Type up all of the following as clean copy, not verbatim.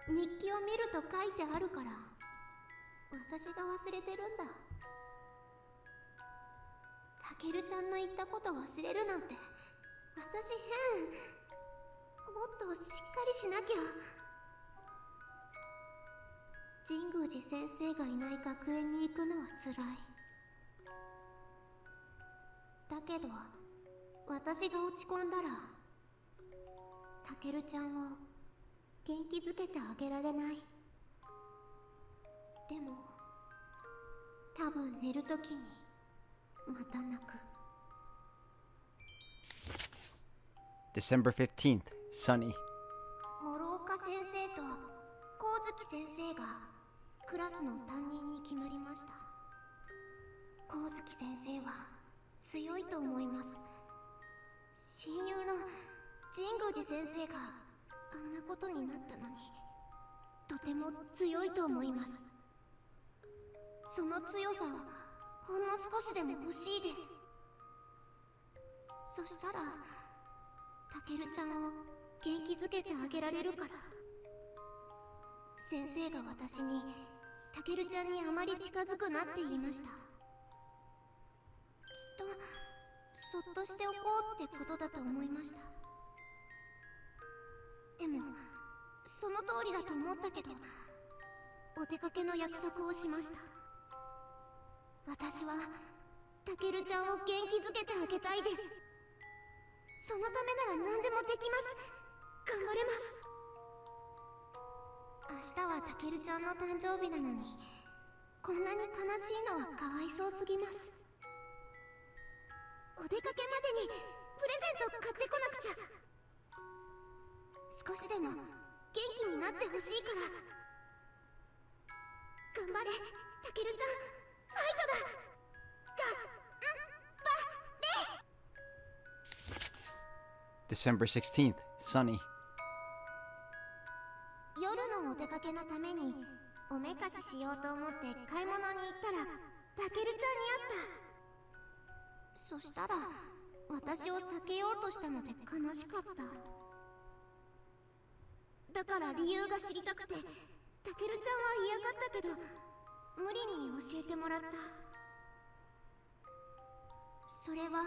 日記を見ると書いてあるから私が忘れてるんだ。たけるちゃんの言ったこと忘れるなんて私変。もっとしっかりしなきゃ。神宮寺先生がいない学園に行くのはつらい。だけど私が落ち込んだらたけるちゃんを元気づけてあげられない。でも多分寝るときにまた泣く。 December 15th, sunny. 諸岡先生と光月先生がクラスの担任に決まりました。光月先生は強いと思います。親友の神宮寺先生があんなことになったのにとても強いと思います。その強さをほんの少しでも欲しいです。そしたらたけるちゃんを元気づけてあげられるから。先生が私にたけるちゃんにあまり近づくなって言いました。きっとそっとしておこうってことだと思いました。でもその通りだと思ったけどお出かけの約束をしました。私はたけるちゃんを元気づけてあげたいです。そのためなら何でもできます。頑張れます。明日はたけるちゃんの誕生日なのにこんなに悲しいのはかわいそうすぎます。お出かけまでにプレゼント買ってこなくちゃ。少しでも元気になってほしいから。頑張れたけるちゃん、ファイトだ。頑張れ。December 16th, sunny. 夜のお出かけのためにおめかししようと思って買い物に行ったらたけるちゃんに会った。そしたら私を避けようとしたので悲しかった。だから理由が知りたくてたけるちゃんは嫌がったけど無理に教えてもらった。それは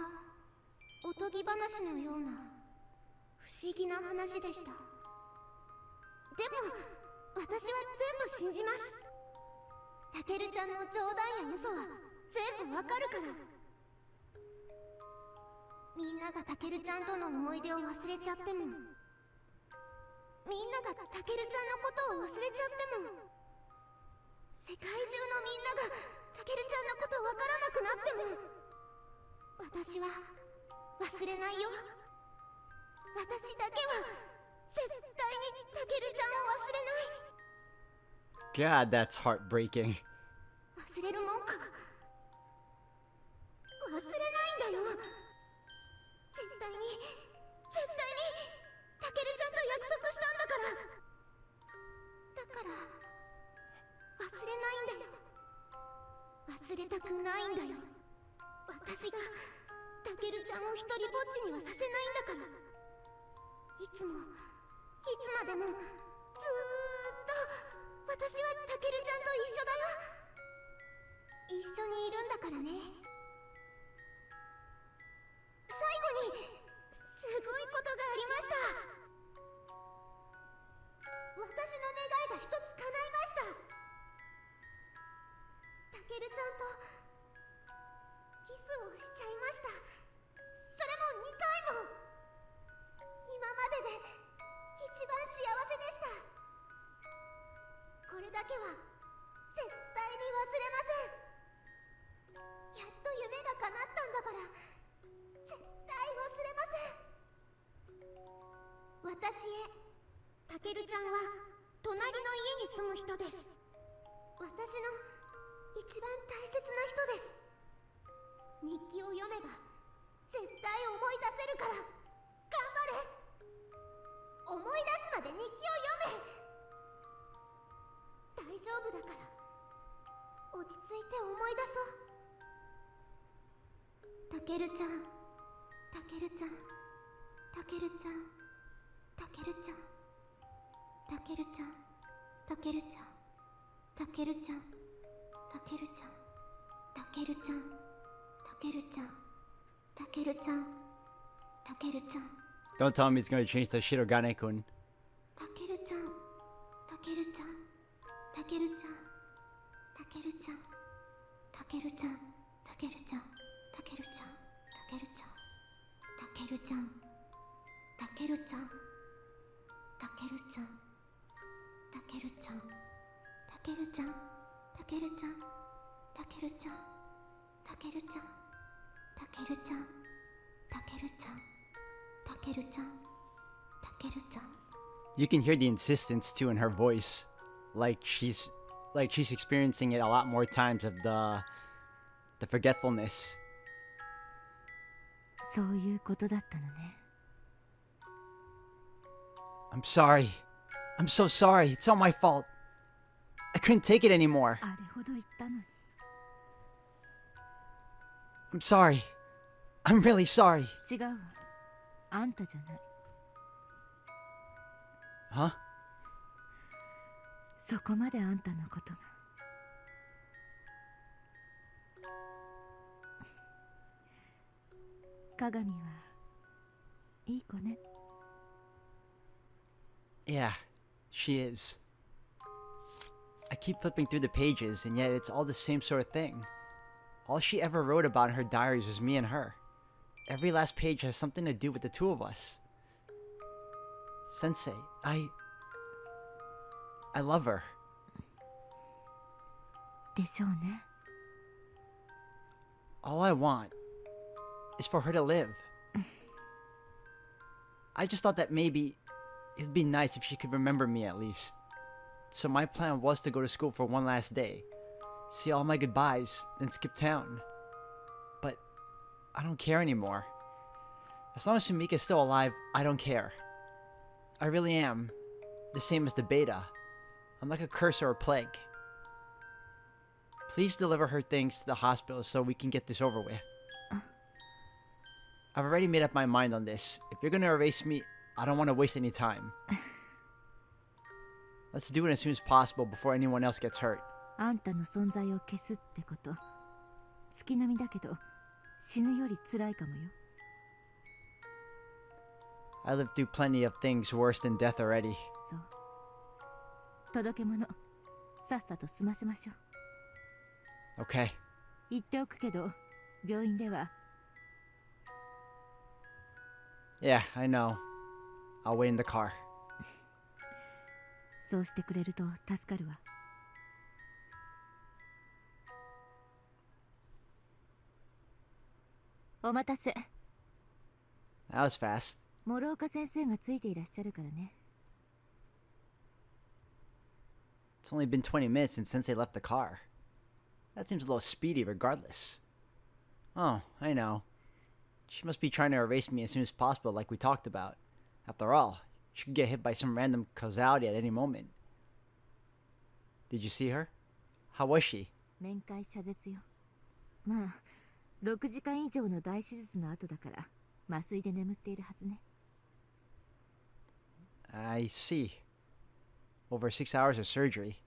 おとぎ話のような不思議な話でした。でも私は全部信じます。たけるちゃんの冗談や嘘は全部わかるから。みんながたけるちゃんとの思い出を忘れちゃっても、みんながたけるちゃんのことを忘れちゃっても、世界中のみんながたけるちゃんのことわからなくなっても、私は忘れないよ。私だけは絶対にたけるちゃんを忘れない。 God, that's heartbreaking. 忘れるもんか。忘れないんだよ。絶対にたけるちゃんと約束したんだから。だから忘れないんだよ。忘れたくないんだよ。私がたけるちゃんを一人ぼっちにはさせないんだから。いつまでもずーっと私はたけるちゃんと一緒だよ。一緒にいるんだからね。最後にすごいことがありました。私の願いが一つ叶いました。たけるちゃんとキスをしちゃいました。それも2回も。今までで一番幸せでした。これだけは絶対に忘れません。やっと夢が叶ったんだから絶対忘れません。私へ、たけるちゃんは隣の家に住む人です。私の一番大切な人です。日記を読めば絶対思い出せるから。頑張れ。思い出すまで日記を読め。大丈夫だから。落ち着いて思い出そう。たけるちゃん、たけるちゃん、たけるちゃん、たけるちゃん、たけるちゃん。たけるちゃん、たけるちゃん、たけるちゃん、たけるちゃん、たけるちゃん、たけるちゃん、たけるちゃん、 Don't tell him he's gonna change to Shirogane-kun. たけるちゃん、たけるちゃん、たけるちゃん、たけるちゃん、たけるちゃん、たけるちゃん、たけるちゃん、たけるちゃん、たけるちゃん、たけるちゃん、たけるちゃん、たけるちゃん、たけるちゃん、たけるちゃん、たけるちゃん、たけるちゃん、たけるちゃん、たけるちゃん、たけるちゃん、たけるちゃん。 You can hear the insistence too in her voice, like she's experiencing it a lot more times of the forgetfulness. そういうことだったのね。 I'm sorry. I'm so sorry. It's all my fault. I couldn't take it anymore. あれほど言ったのに。 I'm sorry. I'm really sorry. 違うわ。あんたじゃない。 Huh? そこまであんたのことが。鏡はいい子ね。 Yeah, she is. I keep flipping through the pages, and yet it's all the same sort of thing. All she ever wrote about in her diaries was me and her. Every last page has something to do with the two of us. Sensei, I love her. でしょうね。 All I want is for her to live. I just thought that maybe it'd be nice if she could remember me at least. So my plan was to go to school for one last day, see all my goodbyes, then skip town. But I don't care anymore. As long as Sumika's still alive, I don't care. I really am. The same as the beta. I'm like a curse or a plague. Please deliver her things to the hospital so we can get this over with. I've already made up my mind on this. If you're gonna erase me, I don't want to waste any time. Let's do it as soon as possible before anyone else gets hurt. あんたの存在を消すってこと。月並みだけど、死ぬより辛いかもよ。 I lived through plenty of things worse than death already. そう。届け物、さっさと済ませましょう。 Okay. 言っておくけど、病院では Yeah, I know. I'll wait in the car. そうしてくれると助かるわ。お待たせ。 That was fast. 諸岡先生がついていらっしゃるからね。 It's only been 20 minutes since Sensei left the car. That seems a little speedy regardless. Oh, I know. She must be trying to erase me as soon as possible like we talked about. After all, she could get hit by some random causality at any moment. Did you see her? How was she? 面会謝絶よ。まあ、6時間以上の大手術の後だから、麻酔で眠っているはずね。 I see. Over 6 hours of surgery.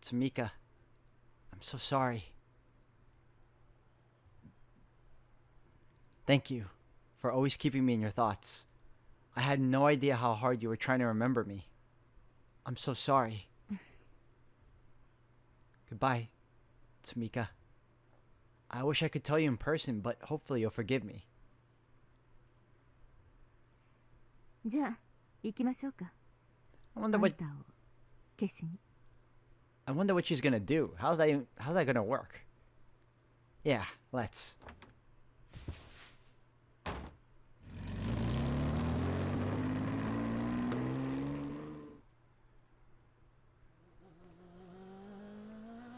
Tamika, I'm so sorry. Thank you for always keeping me in your thoughts. I had no idea how hard you were trying to remember me. I'm so sorry. Goodbye, Tamika. I wish I could tell you in person, but hopefully you'll forgive me. じゃあ、行きましょうか。 I あ wonder ん what たを消しに。 I wonder what she's gonna do. How's that gonna work? Yeah, let's.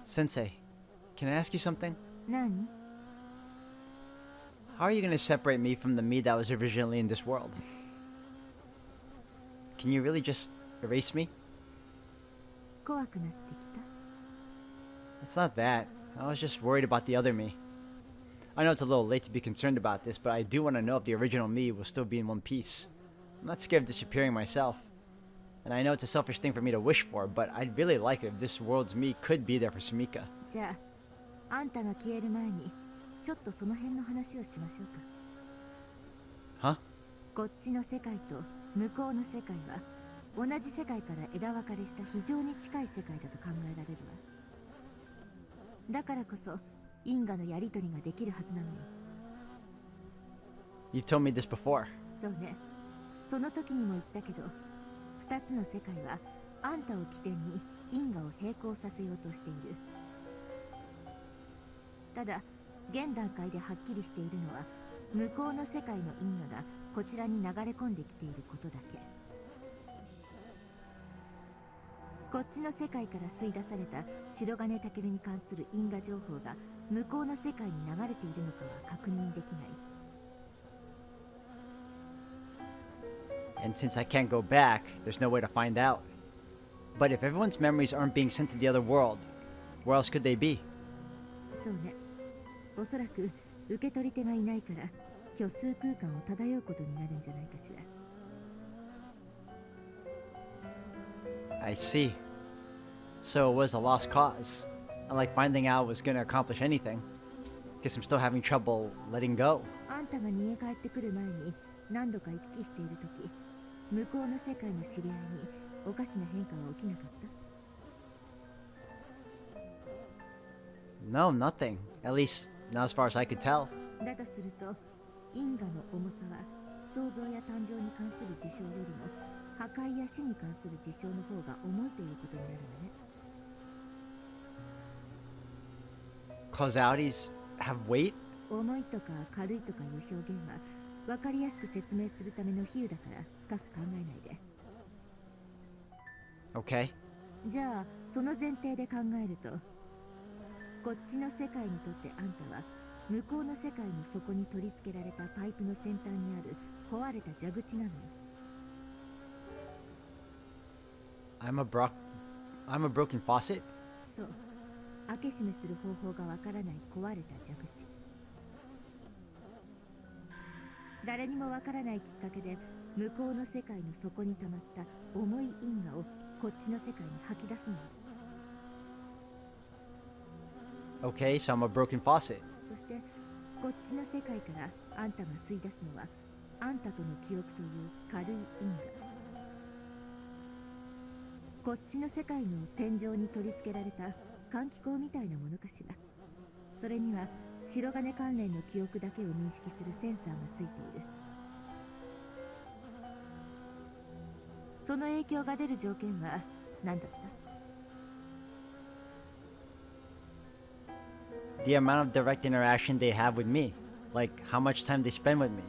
Sensei, can I ask you something? 何？ How are you gonna separate me from the me that was originally in this world? Can you really just erase me? 怖くなってきた。 It's not that. I was just worried about the other me. I know it's a little late to be concerned about this, but I do want to know if the original me will still be in one piece. I'm not scared of disappearing myself. And I know it's a selfish thing for me to wish for, but I'd really like it if this world's me could be there for Sumika. じゃあ、あんたが消える前にちょっとその辺の話をしましょうか。Huh? こっちの世界と向こうの世界は同じ世界から枝分かれした非常に近い世界だと考えられるわ。だからこそ因果のやり取りができるはずなのよ。You've told me this before. そうね。その時にも言ったけど、二つの世界はあんたを起点に因果を並行させようとしている。ただ現段階ではっきりしているのは、向こうの世界の因果がこちらに流れ込んできていることだけ。こっちの世界から吸い出された白金タケルに関する因果情報が向こうの世界に流れているのかは確認できない。And since I can't go back, there's no way to find out. But if everyone's memories aren't being sent to the other world, where else could they be? そうね。おそらく受け取り手がいないから虚数空間を漂うことになるんじゃないかしら。I see. So it was a lost cause. And like finding out was gonna accomplish anything. Guess I'm still having trouble letting go. あんたが逃げ帰ってくる前に何度か行き来しているとき、向こうの世界の知り合いにおかしな変化は起きなかった？ No, nothing. At least, not as far as I could tell. だとすると、因果の重さは創造や誕生に関する事象よりも破壊や死に関する事象の方が重いということになるわね。Causalities have weight? 重いとか軽いとかいう表現は分かりやすく説明するための比喩だから深く考えないで。 Okay. じゃあその前提で考えると、こっちの世界にとってあんたは向こうの世界の底に取り付けられたパイプの先端にある壊れた蛇口なのよ。I'm a broken faucet? そう、開け閉めする方法がわからない壊れた蛇口。誰にもわからないきっかけで向こうの世界の底に溜まった重い因果をこっちの世界に吐き出すのよ。Okay, so I'm a broken faucet. そしてこっちの世界からあんたが吸い出すのはあんたとの記憶という軽い因果。こっちの世界の天井に取り付けられた換気口みたいなものかしら。それには白金関連の記憶だけを認識するセンサーがついている。その影響が出る条件は何だった？ The amount of direct interaction they have with me. Like, how much time they spend with me.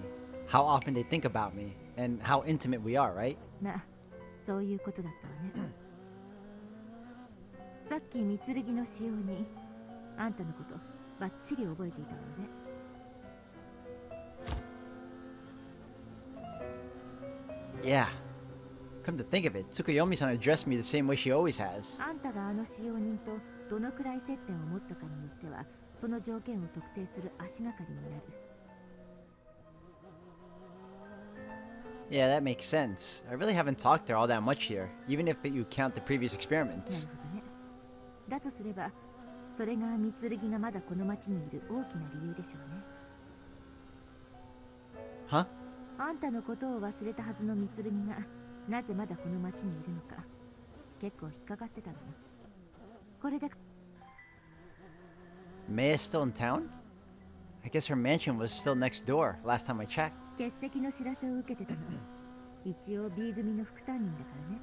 How often they think about me. And how intimate we are, right? まあ、そういうことだったわね。さっき三剣の使用にあんたのことバッチリ覚えていたわね。Yeah. Come to think of it, Tsukuyomi-san addressed me the same way she always has. あんたがあの使用人とどのくらい接点を持ったかによってはその条件を特定する足がかりになる。Yeah, that makes sense. I really haven't talked to her all that much here, even if you count the previous な experiments. るほどね。だとすればそれが三剣がまだこの町にいる大きな理由でしょうね。 Huh? あんたのことを忘れたはずの三剣がなぜまだこの町にいるのか結構引っかかってたのよ。これだ。 Maya's still in town? I guess her mansion was still next door, last time I checked. 欠席の知らせを受けてたの。一応 B 組の副担任だからね。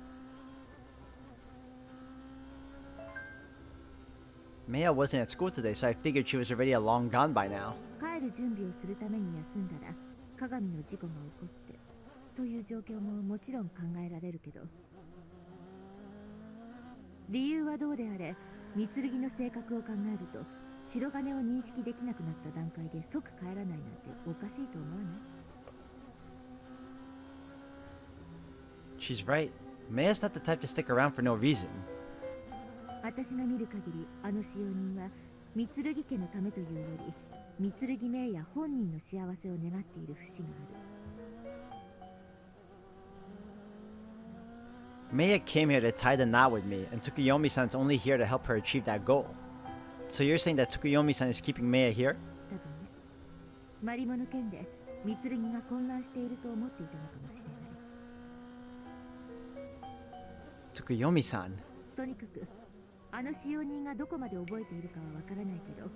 Maya wasn't at school today, so I figured she was already long gone by now. 帰る準備をするために休んだら鏡の事故が起こってという状況ももちろん考えられるけど、理由はどうであれ三剣の性格を考えると白金を認識できなくなった段階で即帰らないなんておかしいと思わない？ She's right. Maya's not the type to stick around for no reason. 私が見る限りあの使用人は三剣家のためというより三剣名や本人の幸せを願っている節がある。Maya came here to tie the knot with me, and Tsukuyomi-san's only here to help her achieve that goal. So you're saying that Tsukuyomi-san is keeping Maya here? 多分ね。マリモの件で御剣が混乱していると思っていたのかもしれない。 Tsukuyomi-san. とにかくあの使用人がどこまで覚えているかはわからないけど、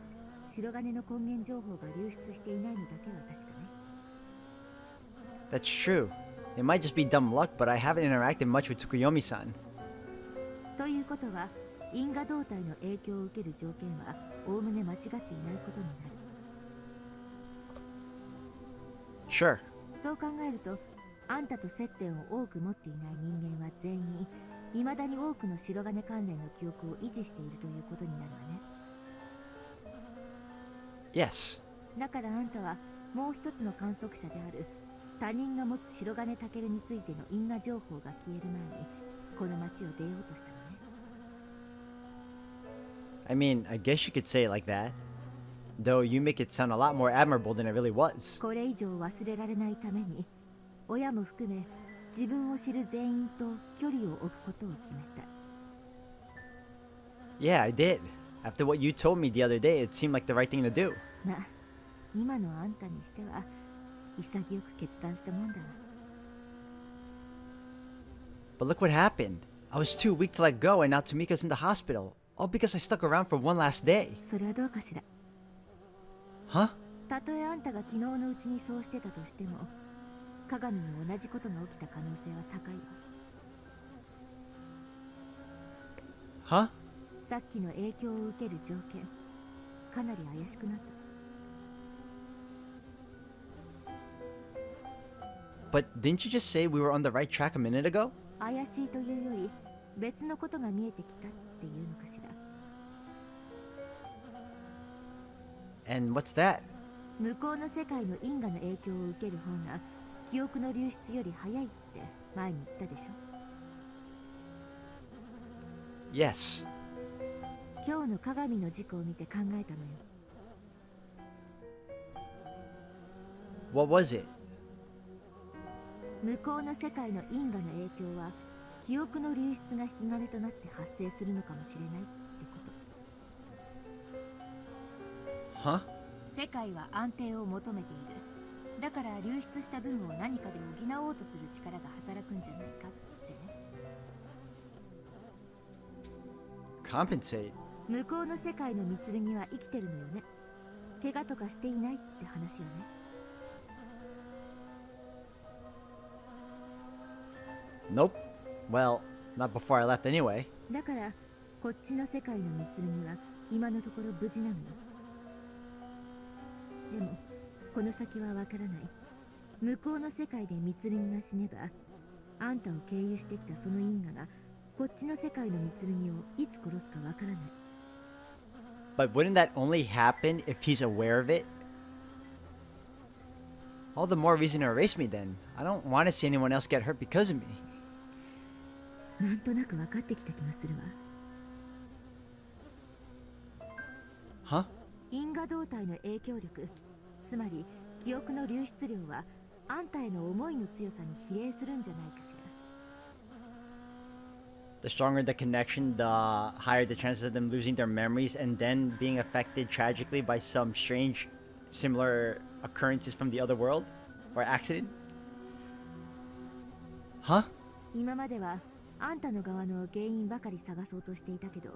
白金の根源情報が流出していないのだけは確かね。 That's true. It might just be dumb luck, but I haven't interacted much with Tsukuyomi-san. ということは、因果動態の影響を受ける条件はおおむね間違っていないことになる。 Sure. そう考えると、あんたと接点を多く持っていない人間は全員未だに多くの白金関連の記憶を維持しているということになるわね。 Yes. だからあんたはもう一つの観測者である他人が持つ白金タケルについての因果情報が消える前にこの町を出ようとしたのね。 I mean, I guess you could say it like that. Though you make it sound a lot more admirable than it really was. これ以上忘れられないために親も含め自分を知る全員と距離を置くことを決めた。 Yeah, I did. After what you told me the other day, it seemed like the right thing to do. まあ今のあんたにしては潔く決断したもんだわ。 But look what happened. I was too weak to let go, and now Tamika's in the hospital. All because I stuck around for one last day. それはどうかしら。 Huh? たとえあんたが昨日のうちにそうしてたとしても、鏡に同じことが起きた可能性は高いわ。 Huh? さっきの影響を受ける条件、かなり怪しくなった。 But didn't you just say we were on the right track a minute ago? 怪しいというより別のことが見えてきたっていうのかしら。 And what's that? 向こうの世界の因果の影響を受ける方が記憶の流出より早いって前に言ったでしょ。 Yes. 今日の鏡の事故を見て考えたのよ。 What was it? 向こうの世界の因果の影響は記憶の流出が引き金となって発生するのかもしれないってこと。 Huh? 世界は安定を求めている。だから流出した分を何かで補おうとする力が働くんじゃないかってね。 Compensate? 向こうの世界の御剣は生きてるのよね。怪我とかしていないって話よね。 Nope. Well, not before I left anyway. だからこっちの世界の御剣は今のところ無事なのよ。でもこの先はわからない。向こうの世界で御剣が死ねばあんたを経由してきたその因果がこっちの世界の御剣をいつ殺すかわからない。 But wouldn't that only happen if he's aware of it? All the more reason to erase me then. I don't want to see anyone else get hurt because of me. なんとなく分かってきた気がするわ。 Huh? 因果動態の影響力、つまり記憶の流出量はあんたへの思いの強さに比例するんじゃないかしら。 The stronger the connection, the higher the chances of them losing their memories and then being affected tragically by some strange, similar occurrences from the other world or accident? Huh? 今まではあんたの側の原因ばかり探そうとしていたけど、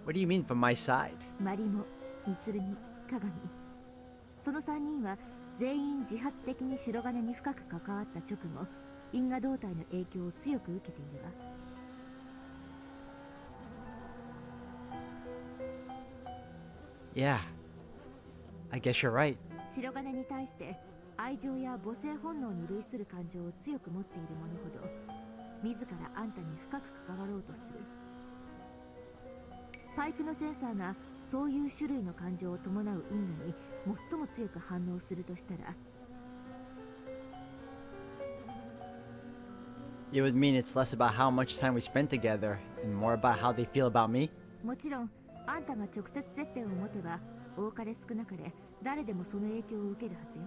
What do you mean from my side? マリモ、ミツルギ、鏡、その3人は全員自発的に白金に深く関わった直後、因果動態の影響を強く受けているわ。 Yeah. I guess you're right. 白金に対して愛情や母性本能に類する感情を強く持っている者ほど自らあんたに深く関わろうとする。パイプのセンサーがそういう種類の感情を伴う因果に最も強く反応するとしたら、 It would mean it's less about how much time we spent together and more about how they feel about me? もちろんあんたが直接接点を持てば多かれ少なかれ誰でもその影響を受けるはずよ。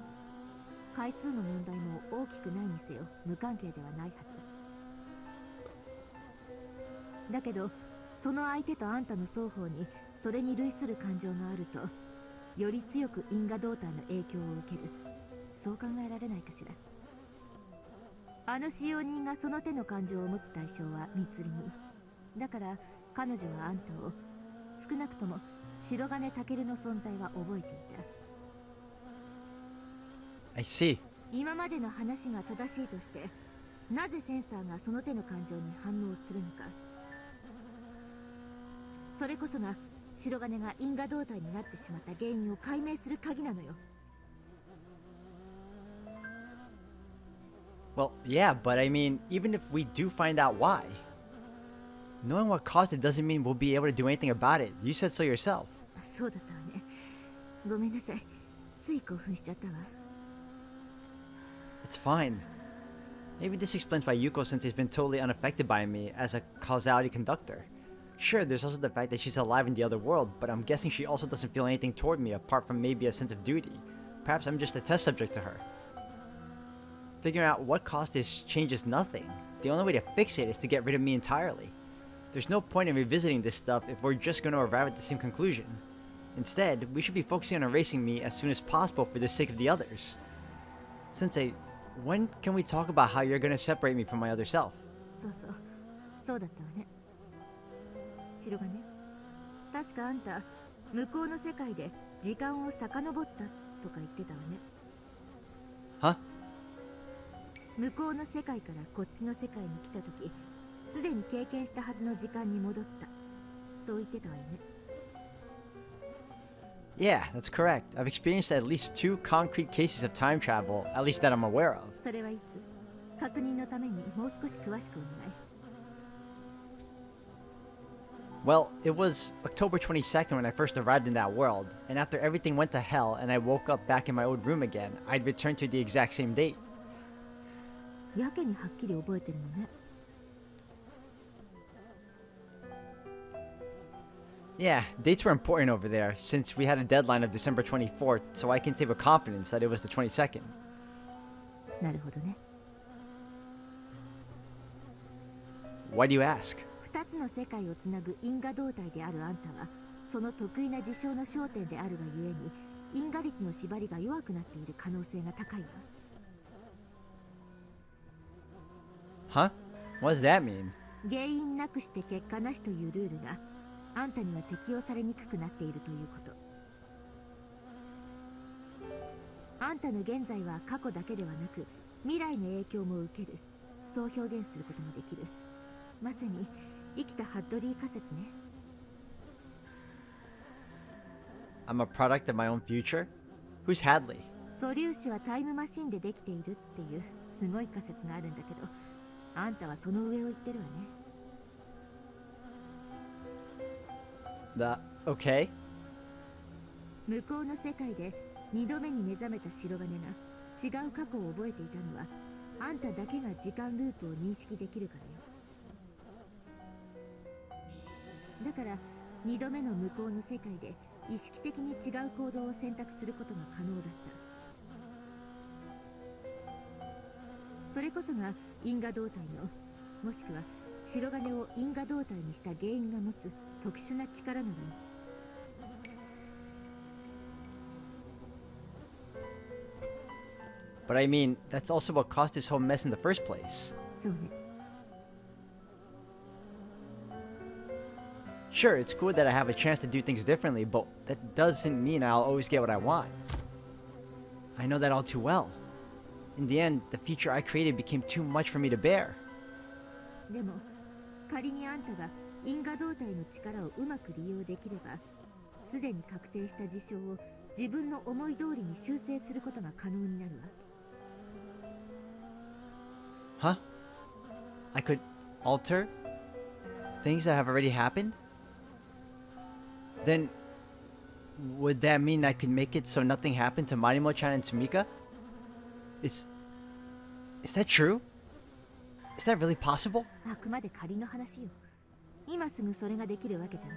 回数の問題も大きくないにせよ無関係ではないはずだけど、その相手とあんたの双方にそれに類する感情があると、より強く因果動態の影響を受ける。そう考えられないかしら。あの使用人がその手の感情を持つ対象は密林だから、彼女はあんたを、少なくとも白金健の存在は覚えていた。 I see. 今までの話が正しいとして、なぜセンサーがその手の感情に反応するのか。それこそが白金が因果動態になってしまった原因を解明する鍵なのよ。 Well, yeah, but I mean, even if we do find out why, knowing what caused it doesn't mean we'll be able to do anything about it. You said so yourself. そうだったわね。ごめんなさい。つい興奮しちゃったわ。 It's fine. Maybe this explains why Yuko Sensei's been totally unaffected by me as a causality conductor. Sure, there's also the fact that she's alive in the other world, but I'm guessing she also doesn't feel anything toward me apart from maybe a sense of duty. Perhaps I'm just a test subject to her. Figuring out what caused this changes nothing. The only way to fix it is to get rid of me entirely. There's no point in revisiting this stuff if we're just going to arrive at the same conclusion. Instead, we should be focusing on erasing me as soon as possible for the sake of the others. Sensei, when can we talk about how you're going to separate me from my other self? そうそう、そうだったわね。白金、確かあんた、向こうの世界で時間を遡ったとか言ってたわね。Huh? 向こうの世界からこっちの世界に来た時、すでに経験したはずの時間に戻った。そう言ってたわよね。Yeah, that's correct. I've experienced at least 2 concrete cases of time travel, at least that I'm aware of. それはいつ？確認のためにもう少し詳しくお願い。Well, it was October 22nd when I first arrived in that world, and after everything went to hell and I woke up back in my old room again, I'd returned to the exact same date. やけにはっきり覚えてるのね。Yeah, dates were important over there, since we had a deadline of December 24th, so I can say with confidence that it was the 22nd. なるほどね。 Why do you ask? 二つの世界をつなぐ因果動態であるあんたは、その得意な事象の焦点であるがゆえに、因果率の縛りが弱くなっている可能性が高いわ。Huh? What does that mean? 原因なくして結果なしというルールがあんたには適用されにくくなっているということ。あんたの現在は過去だけではなく未来の影響も受ける。そう表現することもできる。まさに生きたハッドリー仮説ね。 I'm a product of my own future? Who's Hadley? 素粒子はタイムマシンでできているっていうすごい仮説があるんだけど、あんたはその上を言ってるわね。Okay? 向こうの世界で2度目に目覚めた白金が違う過去を覚えていたのは、あんただけが時間ループを認識できるからよ。だから2度目の向こうの世界で意識的に違う行動を選択することが可能だった。それこそが因果動態の、もしくは白金を因果動態にした原因が持つ特殊な力なのよ。But I mean, that's also what caused this whole mess in the first place. そうね。 Sure, it's cool that I have a chance to do things differently, but that doesn't mean I'll always get what I want. I know that all too well. In the end, the future I created became too much for me to bear. でも仮にあんたが因果動態の力をうまく利用できれば、すでに確定した事象を自分の思い通りに修正することが可能になるわ。Huh? I could alter things that have already happened? Then, would that mean I could make it so nothing happened to Marimo-chan and Tsumika? Is that true? Is that really possible? あくまで仮の話よ。今すぐそれができるわけじゃ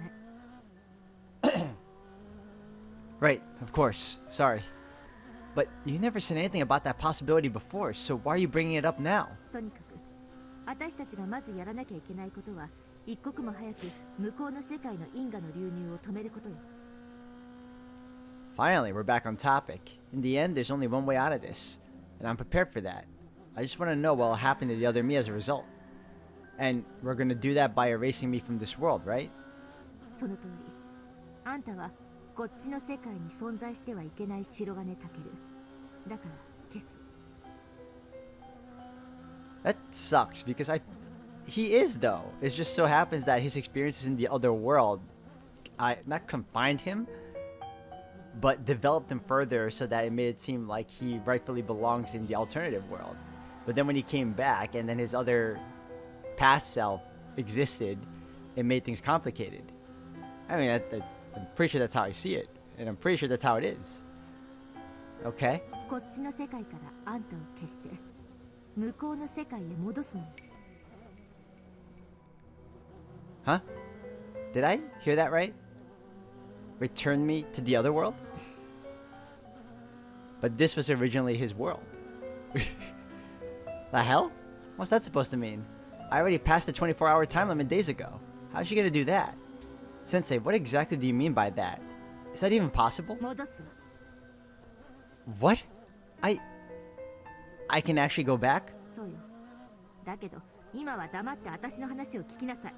ない。Right, of course. Sorry. But you never said anything about that possibility before, so why are you bringing it up now? とにかく私たちがまずやらなきゃいけないことは一刻も早く向こうの世界の因果の流入を止めることよ。 Finally, we're back on topic. In the end, there's only one way out of this, and I'm prepared for that. I just want to know what will happen to the other me as a result. And we're gonna do that by erasing me from this world, right? その通り。あんたはこっちの世界に存在してはいけない白金タケル。だから消す。 That sucks because he is though. It just so happens that his experiences in the other world, not confined him, but developed him further so that it made it seem like he rightfully belongs in the alternative world. But then when he came back and then his other past self existed, it made things complicated. I mean, I'm pretty sure that's how I see it, and I'm pretty sure that's how it is. Okay? こっちの世界からあんたを消して向こうの世界へ戻すの。 Huh? Did I hear that right? Return me to the other world? But this was originally his world. The hell? What's that supposed to mean? I already passed the 24-hour time limit days ago. How's she gonna do that? Sensei, what exactly do you mean by that? Is that even possible? 戻す。 What? I can actually go back? そうよ。だけど今は黙って私の話を聞きなさい。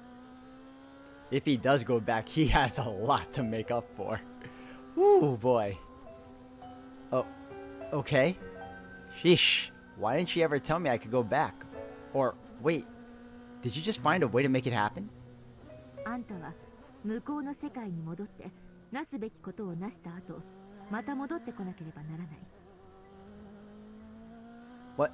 If he does go back, he has a lot to make up for. Ooh, boy. Oh, okay. Sheesh. Why didn't she ever tell me I could go back? Or, wait. Did you just find a way to make it happen? あんたは向こうの世界に戻ってなすべきことをなした後、また戻ってこなければならない。 What?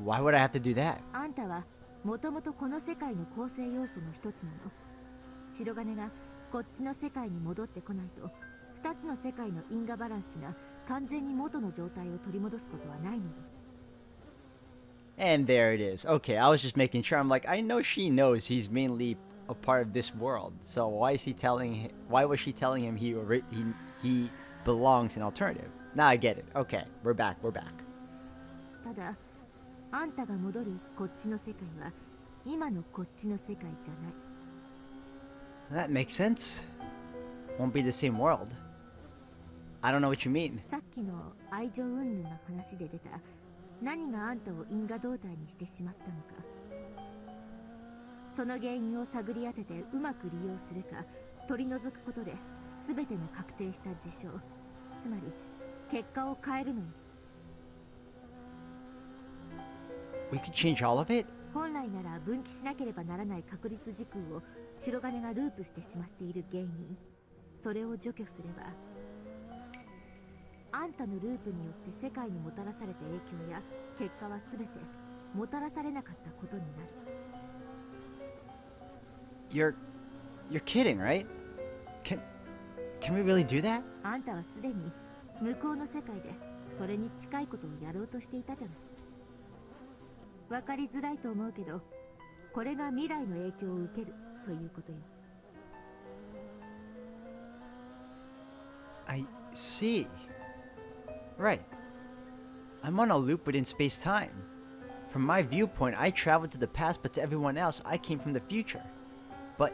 Why would I have to do that? あんたはもともとこの世界の構成要素の一つなの。白金がこっちの世界に戻ってこないと、二つの世界の因果バランスが完全に元の状態を取り戻すことはないのよ。 And there it is. Okay, I was just making sure. I'm like, I know she knows he's mainly a part of this world. So why was she telling him he belongs in alternative? Now I get it. Okay, we're back. ただ、あんたが戻るこっちの世界は今のこっちの世界じゃない。 That makes sense. Won't be the same world. I don't know what you mean. さっきの愛情云々の話で出た何があんたを因果動態にしてしまったのか、その原因を探り当ててうまく利用するか取り除くことで全ての確定した事象、つまり結果を変えるのよ。 We could change all of it? 本来なら分岐しなければならない確率時空を白金がループしてしまっている原因、それを除去すればあんたのループによって世界にもたらされた影響や結果は全てもたらされなかったことになる。 You're kidding, right? Can we really do that? あんたはすでに向こうの世界でそれに近いことをやろうとしていたじゃない。わかりづらいと思うけど、これが未来の影響を受けるということよ。 I see. Right. I'm on a loop within space-time. From my viewpoint, I traveled to the past, but to everyone else, I came from the future. But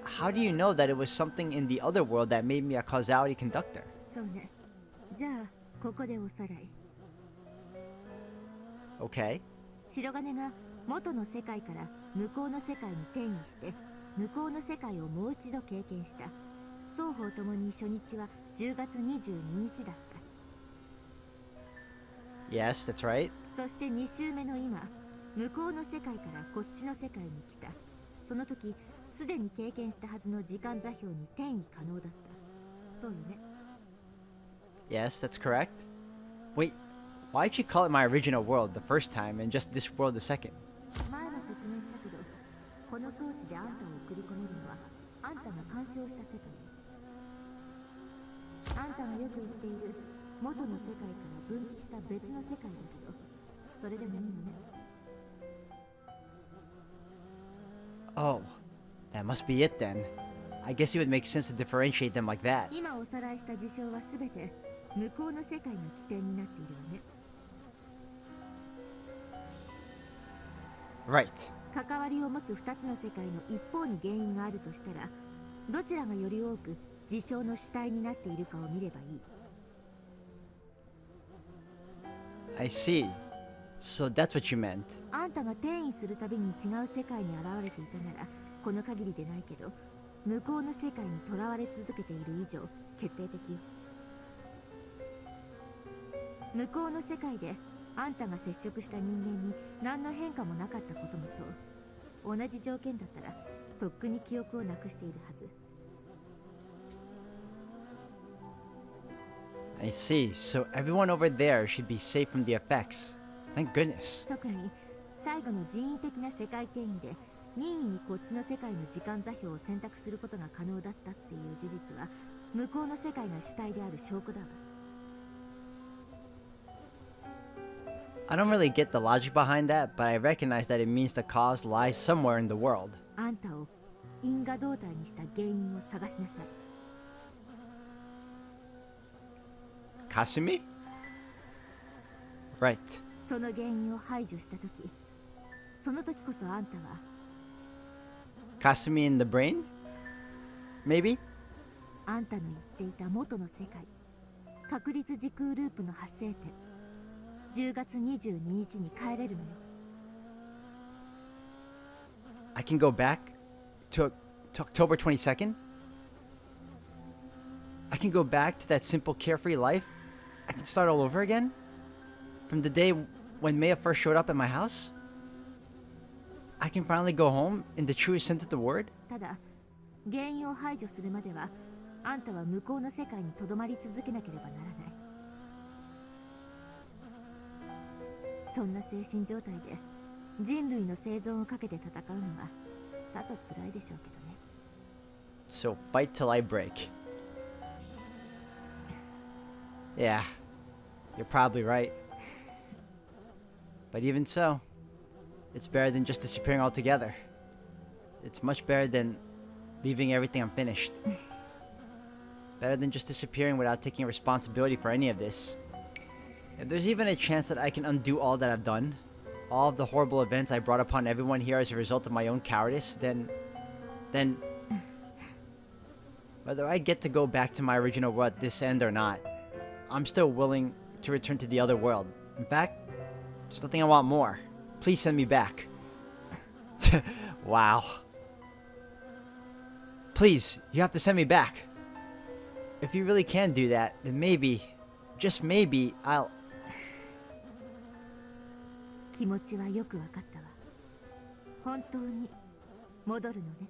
how do you know that it was something in the other world that made me a causality conductor? そうね。じゃあここでおさらい。 Okay. 白金が元の世界から向こうの世界に転移して向こうの世界をもう一度経験した。双方ともに初日は10月22日だった。 Yes, that's right. そして2週目の今、向こうの世界からこっちの世界に来た。その時すでに経験したはずの時間座標に転移可能だった。そうよね。 Yes, that's correct. Wait, why'd you call it my original world the first time and just this world the second? 前は説明したけど、この装置であんたを送り込めるのはあんたが干渉した世界。あんたがよく言っている元の世界から分岐した別の世界だけど、それでもいいのね。 Oh, that must be it then. I guess it would make sense to differentiate them like that. 今おさらいした事象はすべて向こうの世界が起点になっているわね。 Right. 関わりを持つ2つの世界の一方に原因があるとしたら、どちらがより多く事象の主体になっているかを見ればいい。 I see. So that's what you meant. あんたが転移するたびに違う世界に現れていたならこの限りでないけど、向こうの世界にとらわれ続けている以上決定的よ。向こうの世界であんたが接触した人間に何の変化もなかったこともそう。同じ条件だったらとっくに記憶をなくしているはず。 I see. So everyone over there should be safe from the effects. Thank goodness. 特に最後の人為的な世界転移で任意にこっちの世界の時間座標を選択することが可能だったっていう事実は向こうの世界が主体である証拠だわ。 I don't really get the logic behind that, but I recognize that it means the cause lies somewhere in the world. あんたを因果動態にした原因を探しなさい。 Kasumi? Right. その原因を排除したとき、その時こそあんたは Kasumi in the brain? Maybe? あんたの言っていた元の世界、確率時空ループの発生点、10月22日に帰れるのよ。 I can go back to October 22nd? I can go back to that simple carefree life? I can start all over again? From the day when Maya first showed up at my house? I can finally go home in the truest sense of the word? ただ原因を排除するまではあんたは向こうの世界にとどまり続けなければならない。そんな精神状態で人類の生存をかけて戦うのはさぞ辛いでしょうけどね。 So fight till I break. Yeah, you're probably right. But even so, it's better than just disappearing altogether. It's much better than leaving everything unfinished. Better than just disappearing without taking responsibility for any of this. If there's even a chance that I can undo all that I've done, all of the horrible events I brought upon everyone here as a result of my own cowardice, then whether I get to go back to my original world at this end or not, I'm still willing to return to the other world. In fact, there's nothing I want more. Please send me back. Wow. Please, you have to send me back. If you really can do that, then maybe, just maybe, I'll... 気持ちはよくわかったわ。本当に戻るのね。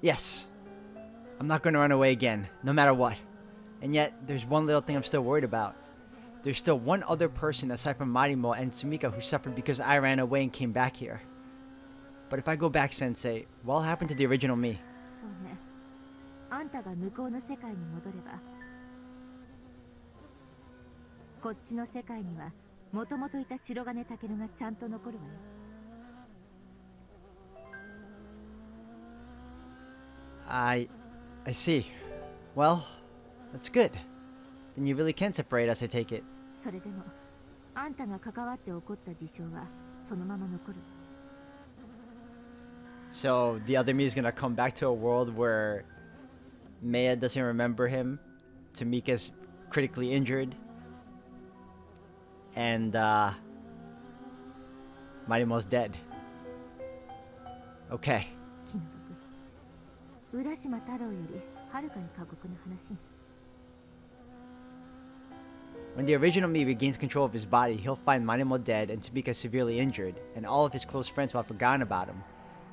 Yes. I'm not gonna run away again, no matter what. And yet, there's one little thing I'm still worried about. There's still one other person aside from Marimo and Sumika who suffered because I ran away and came back here. But if I go back, Sensei, what'll happen to the original me? そうね。あんたが向こうの世界に戻れば、こっちの世界にはもともといた白金タケルがちゃんと残るわよ。 I see. Well, that's good. Then you really can separate us, I take it. それでもあんたが関わって起こった事象はそのまま残る。 So the other me is gonna come back to a world where Maya doesn't remember him, Tamika's critically injured, and Marimo's dead. Okay. 気の毒。浦島太郎よりはるかに過酷な話。 When the original me regains control of his body, he'll find Marimo dead and Tamika severely injured, and all of his close friends will have forgotten about him.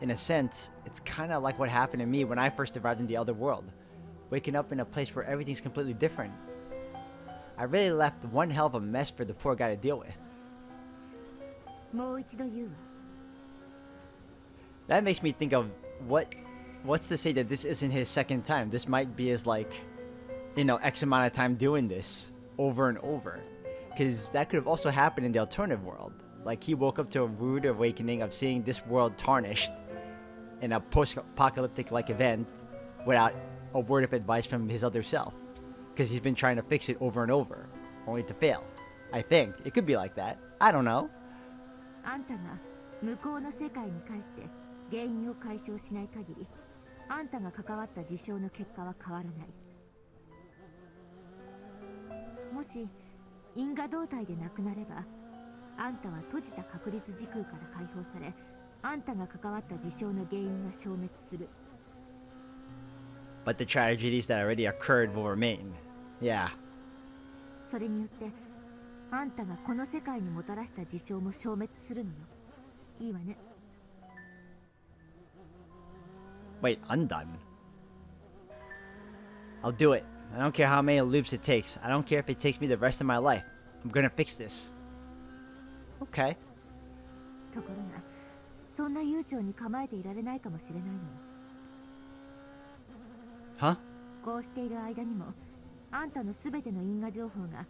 In a sense, it's kinda like what happened to me when I first arrived in the other world, waking up in a place where everything's completely different. I really left one hell of a mess for the poor guy to deal with. もう一度言うわ。 That makes me think of what's to say that this isn't his second time. This might be his, like, X amount of time doing this over and over. Because that could have also happened in the alternative world. Like, he woke up to a rude awakening of seeing this world tarnished in a post-apocalyptic like event without a word of advice from his other self. because he's been trying to fix it over and over, only to fail. I think it could be like that. I don't know. あんたが向こうの世界に帰って原因を解消しない限り、あんたが関わった事象の結果は変わらない。もし因果動態でなくなれば、あんたは閉じた確率時空から解放され、あんたが関わった事象の原因が消滅する。But the tragedies that already occurred will remain. Yeah. それによってあんたがこの世界にもたらした事象も消滅するのよ。いいわね。Wait, undone? I'll do it. I don't care how many loops it takes. I don't care if it takes me the rest of my life. I'm gonna fix this. Okay. ところが、そんな悠長に構えていられないかもしれないのよ。Huh? こうしている間にも、あんたのすべての因果情報が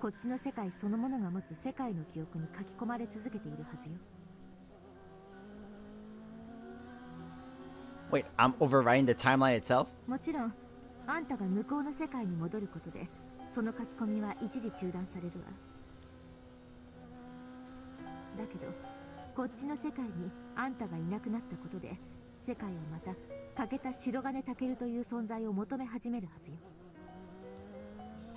こっちの世界そのものが持つ世界の記憶に書き込まれ続けているはずよ。Wait, I'm overriding the timeline itself? もちろん、あんたが向こうの世界に戻ることで、その書き込みは一時中断されるわ。だけど、こっちの世界にあんたがいなくなったことで、世界はまた欠けた白金タケルという存在を求め始めるはずよ。